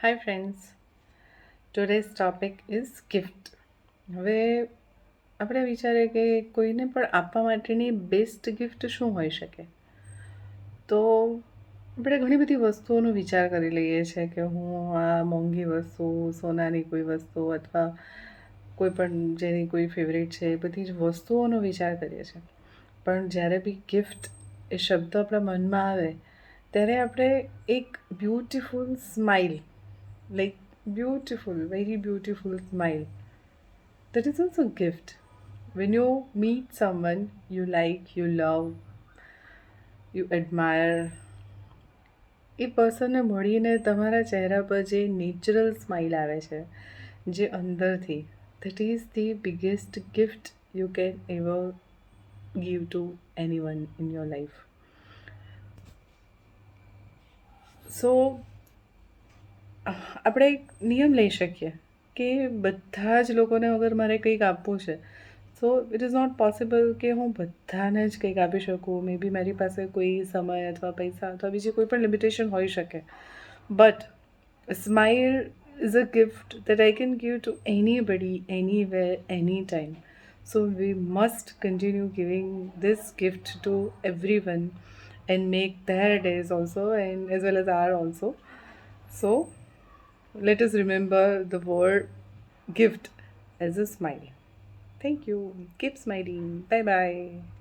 Hi friends, today's topic is gift. હવે આપણે વિચારીએ કે કોઈને પણ આપવા માટેની બેસ્ટ ગિફ્ટ શું હોઈ શકે. તો આપણે ઘણી બધી વસ્તુઓનો વિચાર કરી લઈએ છીએ કે હું આ મોંઘી વસ્તુ, સોનાની કોઈ વસ્તુ અથવા કોઈ પણ જેની કોઈ ફેવરેટ છે એ બધી જ વસ્તુઓનો વિચાર કરીએ છીએ. પણ જ્યારે બી ગિફ્ટ એ શબ્દ આપણા મનમાં આવે ત્યારે આપણે એક beautiful smile, like beautiful, very beautiful smile. That is also a gift. When you meet someone you like, you love, you admire, એ પર્સનને મળીને તમારા ચહેરા પર જે નેચરલ સ્માઇલ આવે છે, જે અંદરથી, that is the biggest gift you can ever give to anyone in your life. So આપણે એક નિયમ લઈ શકીએ કે બધા જ લોકોને અગર મારે કંઈક આપવું છે, so it is not possible કે હું બધાને જ કંઈક આપી શકું. મે બી મારી પાસે કોઈ સમય અથવા પૈસા અથવા બીજી કોઈ પણ લિમિટેશન હોઈ શકે, but smile is a gift that I can give two anybody, anywhere, any time. So we must continue giving this gift to everyone and make their days also, and as well as our also. So let us remember the word gift as a smile. Thank you. Keep smiling. Bye bye.